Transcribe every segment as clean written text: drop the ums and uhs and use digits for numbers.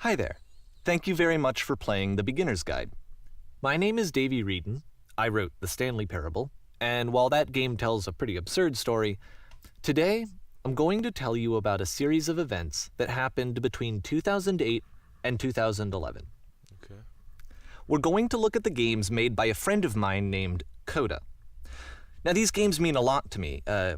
Hi there. Thank you very much for playing The Beginner's Guide. My name is Davey Reedon. I wrote The Stanley Parable, and while that game tells a pretty absurd story, today I'm going to tell you about a series of events that happened between 2008 and 2011. Okay. We're going to look at the games made by a friend of mine named Coda. Now, these games mean a lot to me. I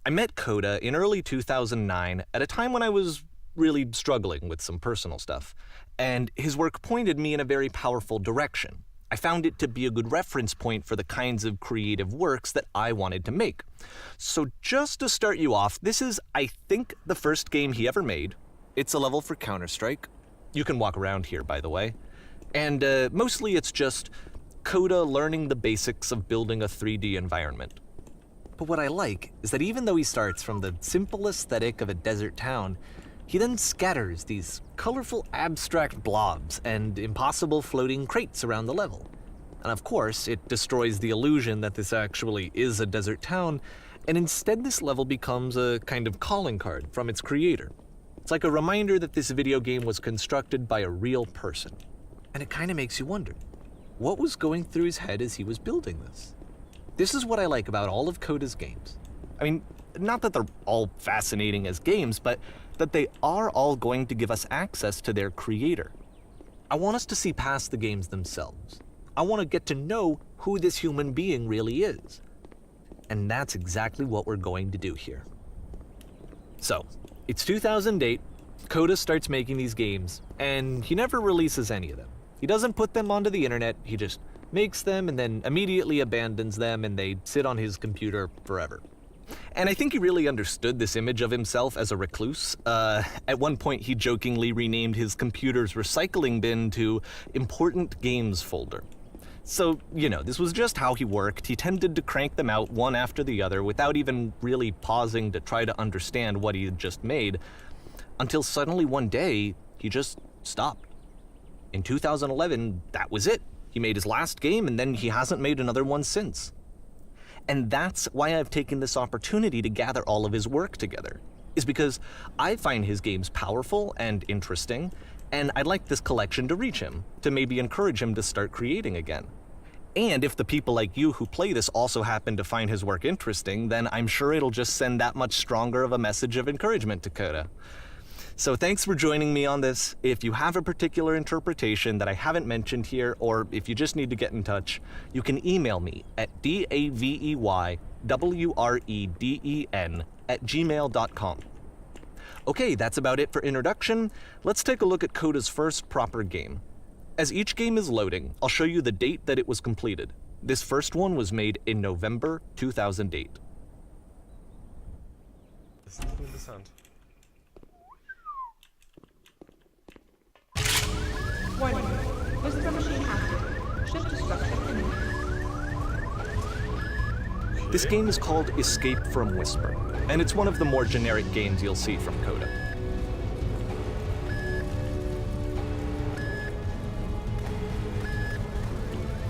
met Coda in early 2009 at a time when I was really struggling with some personal stuff, and his work pointed me in a very powerful direction. I found it to be a good reference point for the kinds of creative works that I wanted to make. So just to start you off, this is, I think, the first game he ever made. It's a level for Counter-Strike. You can walk around here, by the way. And mostly it's just Coda learning the basics of building a 3D environment. But what I like is that even though he starts from the simple aesthetic of a desert town, he then scatters these colorful abstract blobs and impossible floating crates around the level. And of course, it destroys the illusion that this actually is a desert town, and instead this level becomes a kind of calling card from its creator. It's like a reminder that this video game was constructed by a real person. And it kind of makes you wonder, what was going through his head as he was building this? This is what I like about all of Coda's games. I mean, not that they're all fascinating as games, but that they are all going to give us access to their creator. I want us to see past the games themselves. I want to get to know who this human being really is. And that's exactly what we're going to do here. So, it's 2008, Coda starts making these games, and he never releases any of them. He doesn't put them onto the internet, he just makes them and then immediately abandons them, and they sit on his computer forever. And I think he really understood this image of himself as a recluse. At one point, he jokingly renamed his computer's recycling bin to Important Games Folder. So, this was just how he worked. He tended to crank them out one after the other without even really pausing to try to understand what he had just made, until suddenly one day, he just stopped. In 2011, that was it. He made his last game, and then he hasn't made another one since. And that's why I've taken this opportunity to gather all of his work together, is because I find his games powerful and interesting, and I'd like this collection to reach him, to maybe encourage him to start creating again. And if the people like you who play this also happen to find his work interesting, then I'm sure it'll just send that much stronger of a message of encouragement to Coda. So thanks for joining me on this. If you have a particular interpretation that I haven't mentioned here, or if you just need to get in touch, you can email me at daveyWreden@gmail.com. Okay, that's about it for introduction. Let's take a look at Coda's first proper game. As each game is loading, I'll show you the date that it was completed. This first one was made in November 2008. Das ist interessant. Warning. Whisper machine active. Shift to structure imminent. This game is called Escape from Whisper, and it's one of the more generic games you'll see from Coda.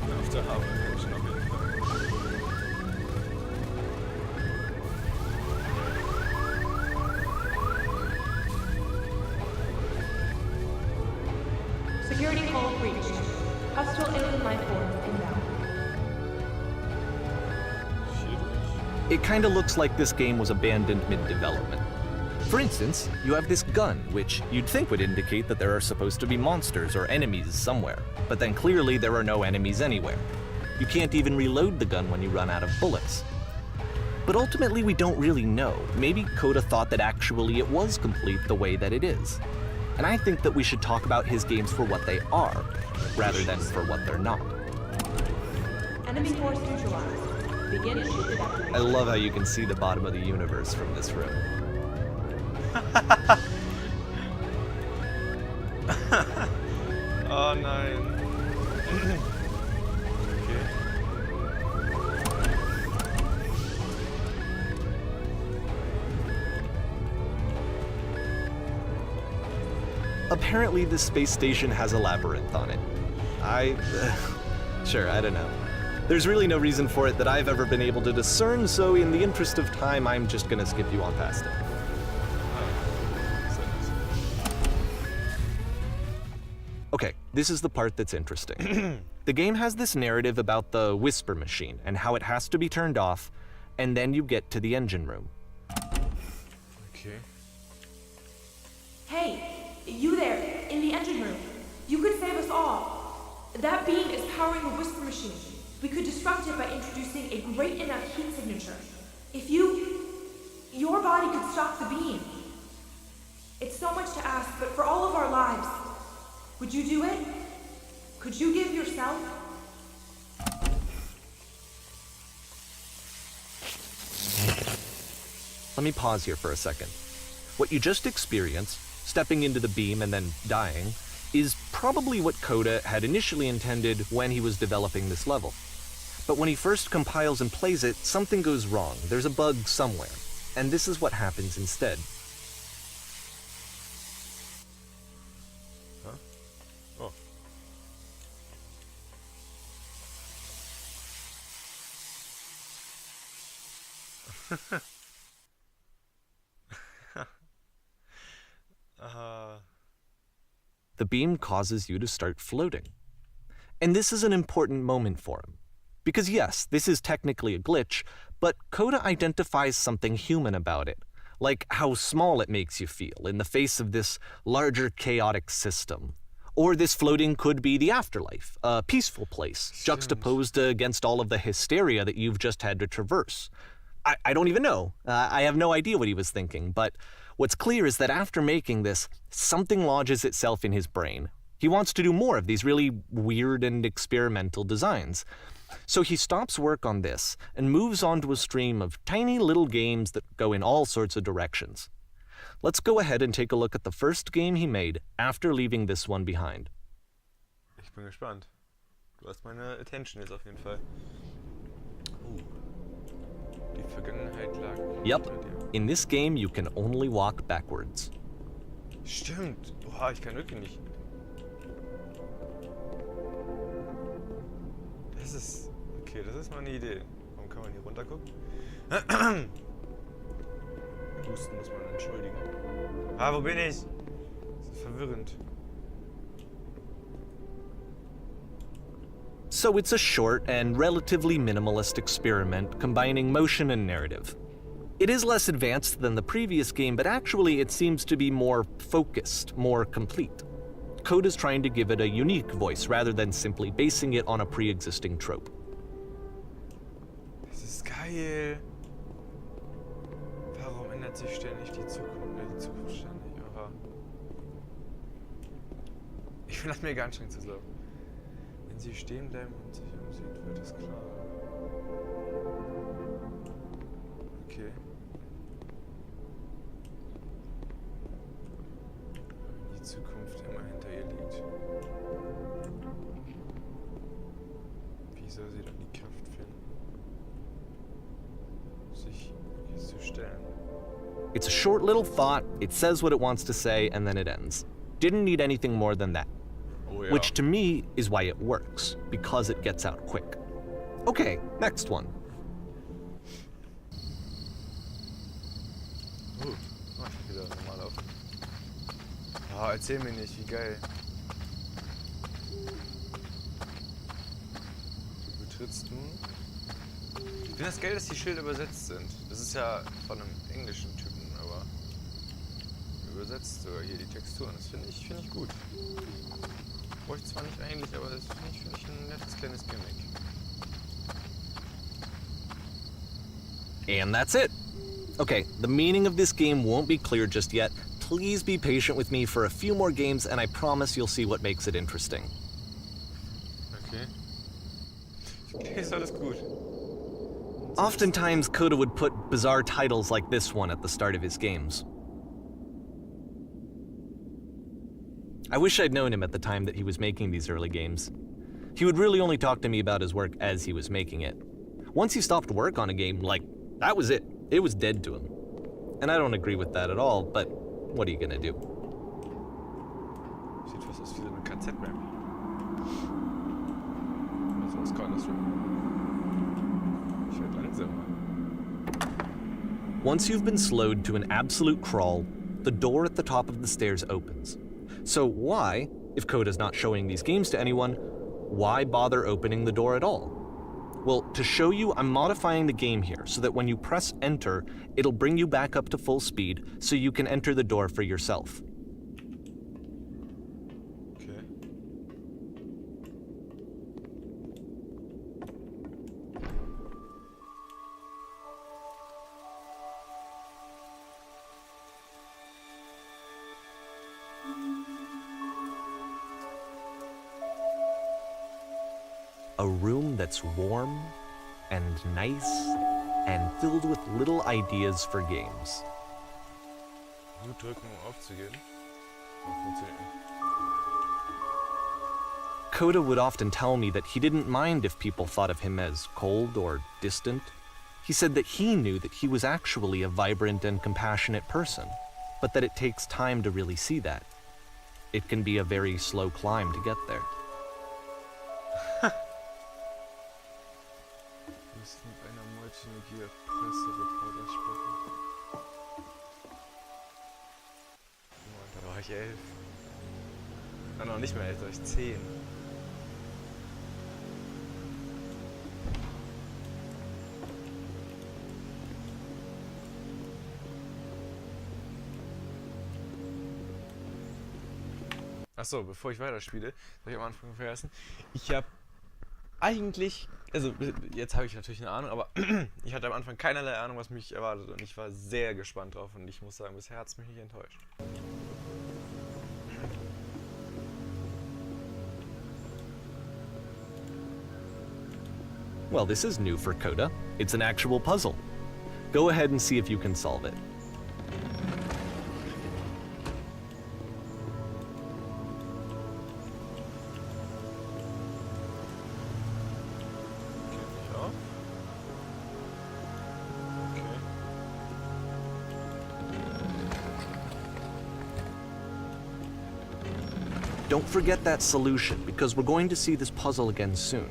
Auf der Haube schon auf jeden Fall. Security hull breached. Hostile alien life forms inbound. It kinda looks like this game was abandoned mid-development. For instance, you have this gun, which you'd think would indicate that there are supposed to be monsters or enemies somewhere, but then clearly there are no enemies anywhere. You can't even reload the gun when you run out of bullets. But ultimately we don't really know. Maybe Coda thought that actually it was complete the way that it is. And I think that we should talk about his games for what they are, rather than for what they're not. Enemy force neutralized. Begin ship evacuation. I love how you can see the bottom of the universe from this room. Oh nein. Okay. Apparently this space station has a labyrinth on it. Sure, I don't know. There's really no reason for it that I've ever been able to discern, so in the interest of time, I'm just gonna skip you on past it. Okay, this is the part that's interesting. The game has this narrative about the whisper machine and how it has to be turned off, and then you get to the engine room. Okay. Hey, you there, in the engine room. You could save us all. That beam is powering the whisper machine. We could disrupt it by introducing a great enough heat signature. If your body could stop the beam. It's so much to ask, but for all of our lives, would you do it? Could you give yourself? Let me pause here for a second. What you just experienced, stepping into the beam and then dying, is probably what Coda had initially intended when he was developing this level. But when he first compiles and plays it, something goes wrong. There's a bug somewhere. And this is what happens instead. Huh? Oh. The beam causes you to start floating. And this is an important moment for him. Because yes, this is technically a glitch, but Coda identifies something human about it, like how small it makes you feel in the face of this larger chaotic system. Or this floating could be the afterlife, a peaceful place, juxtaposed against all of the hysteria that you've just had to traverse. I don't even know. I have no idea what he was thinking, but what's clear is that after making this, something lodges itself in his brain. He wants to do more of these really weird and experimental designs. So he stops work on this and moves on to a stream of tiny little games that go in all sorts of directions. Let's go ahead and take a look at the first game he made after leaving this one behind. Ich bin gespannt. Du hast meine Attention jetzt auf jeden Fall. Die Vergangenheit lag Yep, hinter dir. in this game you can only walk backwards. Stimmt. Oha, ich kann wirklich nicht. Das ist... Okay, das ist mal eine Idee. Warum kann man hier runter gucken? Husten muss man entschuldigen. Ah, wo bin ich? Das ist verwirrend. So it's a short and relatively minimalist experiment combining motion and narrative. It is less advanced than the previous game, but actually it seems to be more focused, more complete. Coda's trying to give it a unique voice rather than simply basing it on a pre-existing trope. Das ist geil. Warum ändert sich ständig die Zukunft? Die Zukunft ständig. Aha. Ich finde das mega anstrengend zu sagen. Wenn sie stehen bleiben und sich umsieht, wird es klar. Okay. Die Zukunft immer hinter ihr liegt. Wie soll sie dann die Kraft finden, sich hier zu stellen? It's a short little thought, it says what it wants to say, and then it ends. Didn't need anything more than that. Oh ja. Which to me is why it works, because it gets out quick. Okay, next one. Mach ich wieder normal auf. Ah, erzähl mir nicht, wie geil. Du betrittst nun. Ich finde das geil, dass die Schilder übersetzt sind. Das ist ja von einem englischen Typen, aber übersetzt sogar hier die Texturen. Das finde ich gut. Brauche ich zwar nicht eigentlich, aber das finde ich ein nettes kleines Gimmick. And that's it. Okay, the meaning of this game won't be clear just yet. Please be patient with me for a few more games, and I promise you'll see what makes it interesting. Okay. Okay, ist alles gut. Oftentimes, Coda would put bizarre titles like this one at the start of his games. I wish I'd known him at the time that he was making these early games. He would really only talk to me about his work as he was making it. Once he stopped work on a game, like, that was it. It was dead to him. And I don't agree with that at all, but what are you gonna do? Sieht fast aus wie so eine KZ-Map. Also aus Counter-Strike. Ich werd langsamer. Once you've been slowed to an absolute crawl, the door at the top of the stairs opens. So why, If Coda's not showing these games to anyone, why bother opening the door at all? Well, to show you, I'm modifying the game here so that when you press enter, it'll bring you back up to full speed so you can enter the door for yourself. Okay. A room that's warm and nice and filled with little ideas for games. Gut drücken, um aufzugeben. Oh, funktioniert nicht. Coda would often tell me that he didn't mind if people thought of him as cold or distant. He said that he knew that he was actually a vibrant and compassionate person, but that it takes time to really see that. It can be a very slow climb to get there. Wir müssen mit einer Multimedia-Pressereporter sprechen. Da war ich 11. Nein, noch nicht mehr 11, da war ich 10. Achso, bevor ich weiterspiele, habe ich am Anfang vergessen. Ich habe eigentlich, also jetzt habe ich natürlich eine Ahnung, aber ich hatte am Anfang keinerlei Ahnung, was mich erwartet und ich war sehr gespannt drauf und ich muss sagen, bisher hat es mich nicht enttäuscht. Well, this is new for Coda. It's an actual puzzle. Go ahead and see if you can solve it. Don't forget that solution, because we're going to see this puzzle again soon.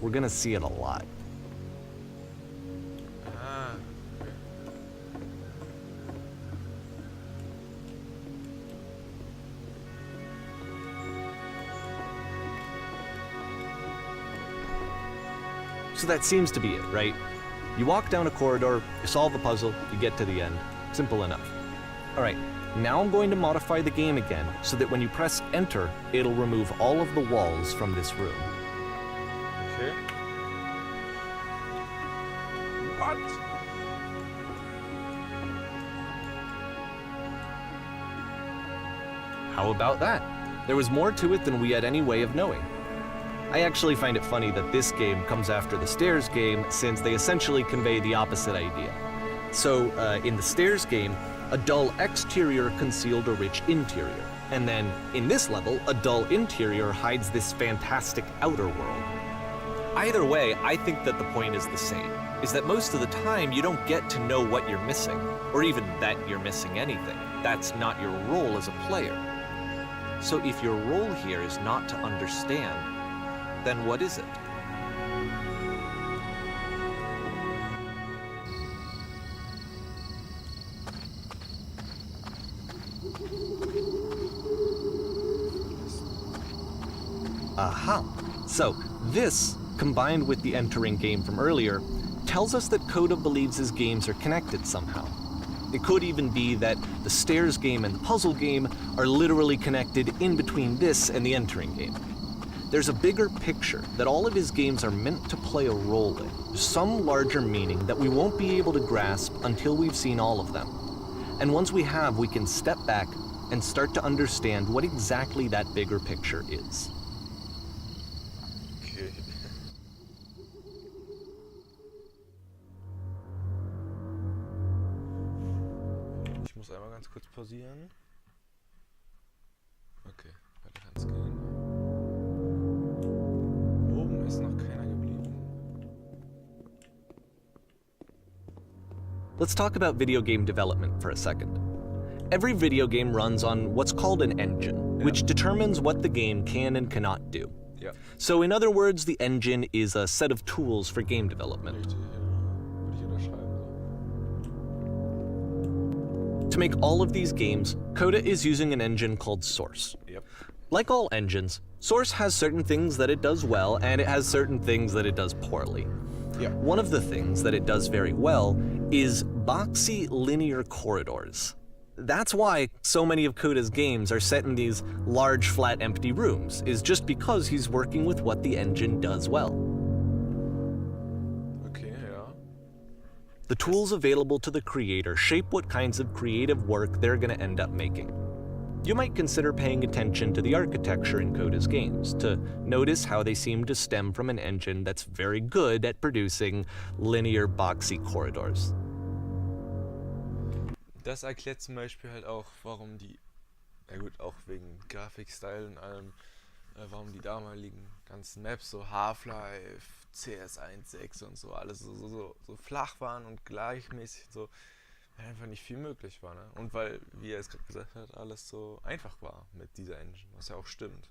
We're gonna see it a lot. Ah. So that seems to be it, right? You walk down a corridor, you solve a puzzle, you get to the end. Simple enough. All right, now I'm going to modify the game again so that when you press enter, it'll remove all of the walls from this room. Okay. What? How about that? There was more to it than we had any way of knowing. I actually find it funny that this game comes after the stairs game since they essentially convey the opposite idea. So, in the stairs game, a dull exterior concealed a rich interior. And then, in this level, a dull interior hides this fantastic outer world. Either way, I think that the point is the same, is that most of the time you don't get to know what you're missing, or even that you're missing anything. That's not your role as a player. So if your role here is not to understand, then what is it? Aha! So, this, combined with the entering game from earlier, tells us that Coda believes his games are connected somehow. It could even be that the stairs game and the puzzle game are literally connected in between this and the entering game. There's a bigger picture that all of his games are meant to play a role in, some larger meaning that we won't be able to grasp until we've seen all of them. And once we have, we can step back and start to understand what exactly that bigger picture is. Okay. Ich muss einmal ganz kurz pausieren. Okay, weiter kann's gehen. Oben ist noch keiner geblieben. Let's talk about video game development for a second. Every video game runs on what's called an engine, which determines what the game can and cannot do. Ja. So in other words, the engine is a set of tools for game development. Richtig, ja. Würde ich unterschreiben. To make all of these games, Coda is using an engine called Source. Yep. Like all engines, Source has certain things that it does well, and it has certain things that it does poorly. Ja. One of the things that it does very well is boxy linear corridors. That's why so many of Coda's games are set in these large, flat, empty rooms, is just because he's working with what the engine does well. Okay, ja. The tools available to the creator shape what kinds of creative work they're going to end up making. You might consider paying attention to the architecture in Coda's games, to notice how they seem to stem from an engine that's very good at producing linear, boxy corridors. Das erklärt zum Beispiel halt auch, warum die, ja gut, auch wegen Grafikstyle und allem, warum die damaligen ganzen Maps, so Half-Life, CS 1.6 und so, alles so flach waren und gleichmäßig, so, weil einfach nicht viel möglich war, ne? Und weil, wie er es gerade gesagt hat, alles so einfach war mit dieser Engine, was ja auch stimmt.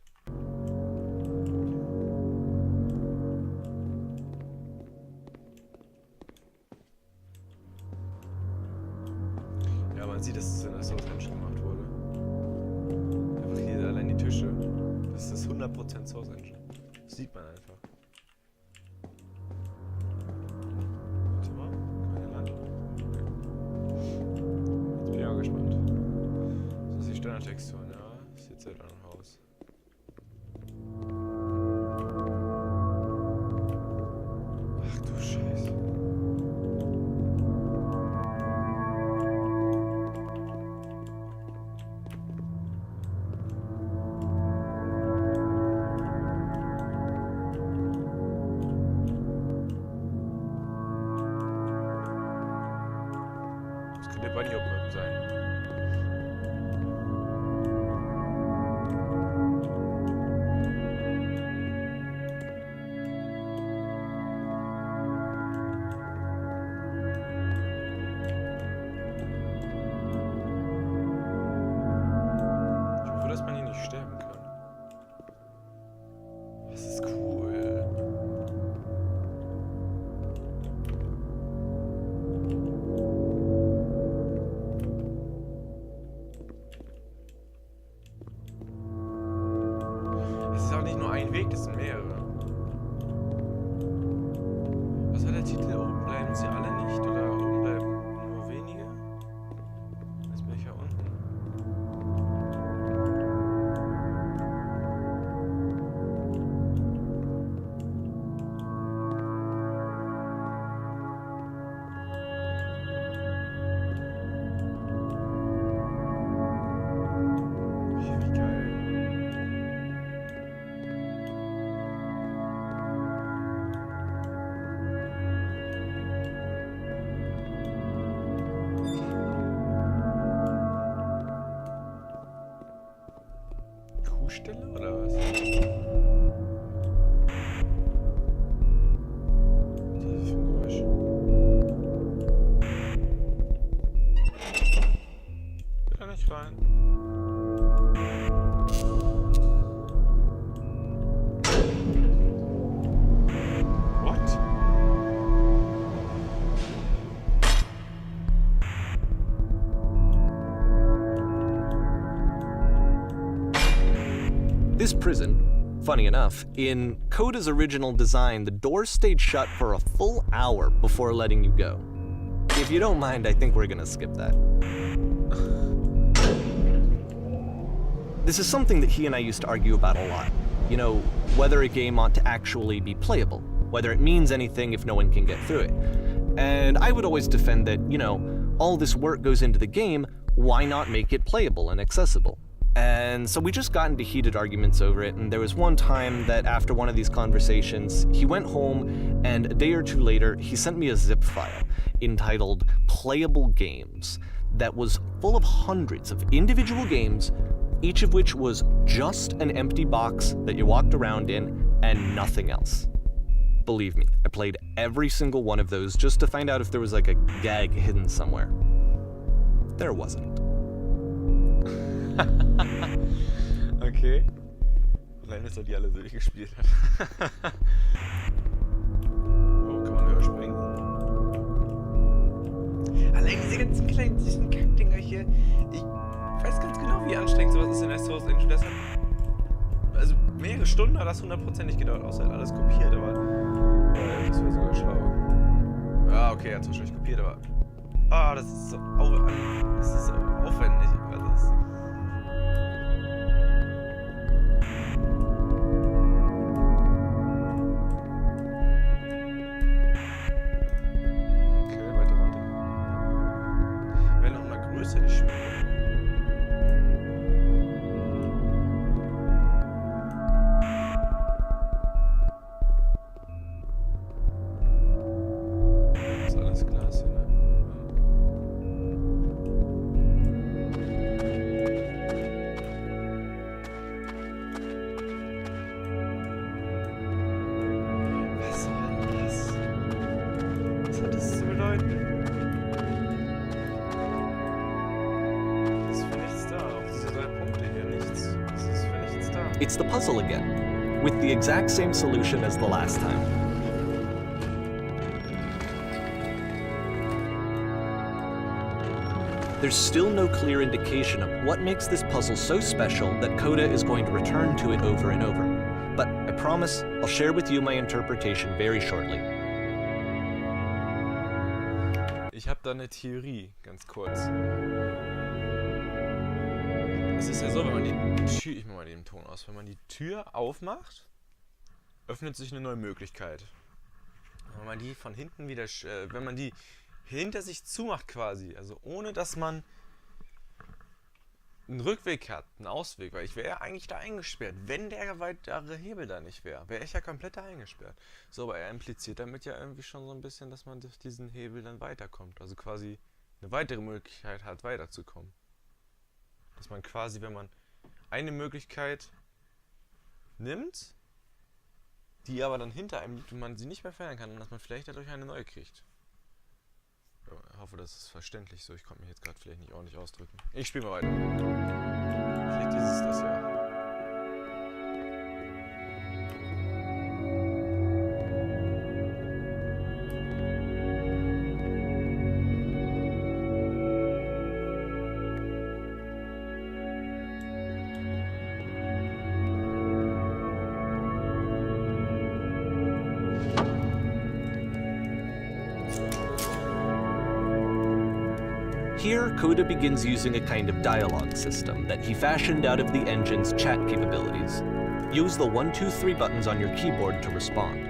Ja, man sieht, dass es in der Source Engine gemacht wurde. Einfach hier allein die Tische. Das ist 100% Source Engine. Das sieht man einfach. Warte mal, kann man hier landen? Jetzt bin ich auch gespannt. Das ist die Standardtexturen, ja. Das sieht sehr danach aus. Ach du Scheiße. Das könnte Bunny Hop sein. Ich hoffe, dass man hier nicht sterben kann. Das ist cool. Es ist auch nicht nur ein Weg, das sind mehrere. Was war der Titel? Oben bleiben sie alle nicht oder oben bleiben nur wenige? Jetzt bin ich ja unten. Wie geil. Kuhstelle oder was? Was ist das für ein Geräusch? Will da nicht rein? What? This prison, funny enough, in Coda's original design, the doors stayed shut for a full hour before letting you go. If you don't mind, I think we're gonna skip that. This is something that he and I used to argue about a lot. You know, whether a game ought to actually be playable, whether it means anything if no one can get through it. And I would always defend that, you know, all this work goes into the game, why not make it playable and accessible? And so we just got into heated arguments over it, and there was one time that after one of these conversations, he went home, and a day or two later, he sent me a zip file entitled Playable Games that was full of hundreds of individual games, each of which was just an empty box that you walked around in and nothing else. Believe me, I played every single one of those just to find out if there was like a gag hidden somewhere. There wasn't. Okay. Allein, dass er die alle durchgespielt hat. Oh, kann man höher springen? Allein diese ganzen kleinen süßen Kackdinger hier. Ich weiß ganz genau, wie anstrengend sowas ist in der Source Engine. Deshalb mehrere Stunden hat das hundertprozentig gedauert, außer er hat alles kopiert, aber das wäre sogar schlau. Ja, okay, er hat wahrscheinlich kopiert, aber das ist so aufwendig. Also das okay, weiter runter. Wäre noch mal größer die Schwelle. Ist alles Glas hier, ne? Was soll das? Was hat das zu bedeuten? Das ist für nichts da. Auch diese 3 Punkte hier, nichts. Das ist für nichts da. It's the puzzle again, with the exact same solution as the last time. There's still no clear indication of what makes this puzzle so special that Coda is going to return to it over and over. But I promise I'll share with you my interpretation very shortly. Ich habe da eine Theorie, ganz kurz. Es ist ja so, wenn man die Tür, ich mach mal den Ton aus, wenn man die Tür aufmacht, öffnet sich eine neue Möglichkeit. Wenn man die von hinten wieder, wenn man die hinter sich zumacht quasi, also ohne dass man einen Rückweg hat, einen Ausweg, weil ich wäre ja eigentlich da eingesperrt. Wenn der weitere Hebel da nicht wäre, wäre ich ja komplett da eingesperrt. So, aber er impliziert damit ja irgendwie schon so ein bisschen, dass man durch diesen Hebel dann weiterkommt. Also quasi eine weitere Möglichkeit hat, weiterzukommen. Dass man quasi, wenn man eine Möglichkeit nimmt, die aber dann hinter einem liegt und man sie nicht mehr verändern kann, und dass man vielleicht dadurch eine neue kriegt. Ich hoffe, das ist verständlich so. Ich konnte mich jetzt gerade vielleicht nicht ordentlich ausdrücken. Ich spiele mal weiter. Vielleicht ist es das ja. Here, Coda begins using a kind of dialogue system that he fashioned out of the engine's chat capabilities. Use the 1, 2, 3 buttons on your keyboard to respond.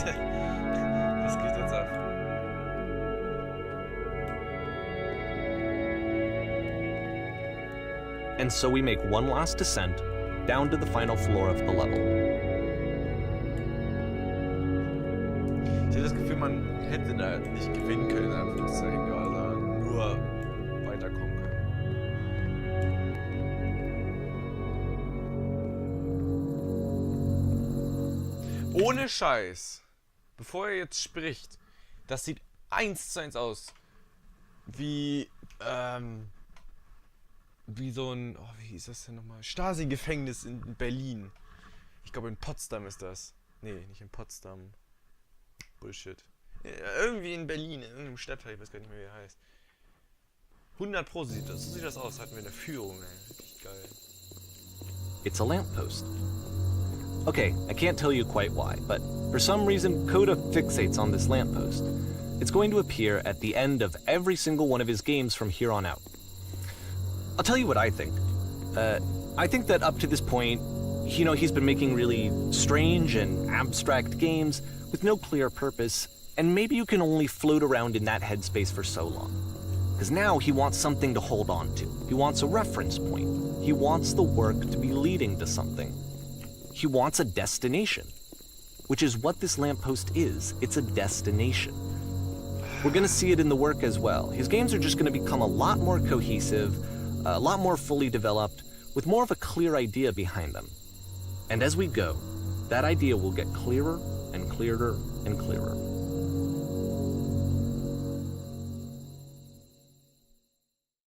Das geht jetzt ab. And so we make one last descent down to the final floor of the level. Ich habe das Gefühl, man hätte da nicht gewinnen können, in Anführungszeichen, sondern nur weiterkommen können. Ohne Scheiß, bevor er jetzt spricht, das sieht 1:1 aus. Wie so ein, oh, wie ist das denn nochmal? Stasi-Gefängnis in Berlin. Ich glaube in Potsdam ist das. Nee, nicht in Potsdam. Bullshit. Irgendwie in Berlin, in irgendeinem Stadtteil, ich weiß gar nicht mehr, wie er heißt. 100% so sieht das aus, hatten wir eine Führung, ey. Richtig geil. It's a lamppost. Okay, I can't tell you quite why, but for some reason, Coda fixates on this lamppost. It's going to appear at the end of every single one of his games from here on out. I'll tell you what I think. I think that up to this point, he's been making really strange and abstract games with no clear purpose, and maybe you can only float around in that headspace for so long. Because now he wants something to hold on to. He wants a reference point. He wants the work to be leading to something. He wants a destination, which is what this lamppost is. It's a destination. We're going to see it in the work as well. His games are just going to become a lot more cohesive, a lot more fully developed, with more of a clear idea behind them. And as we go, that idea will get clearer and clearer and clearer.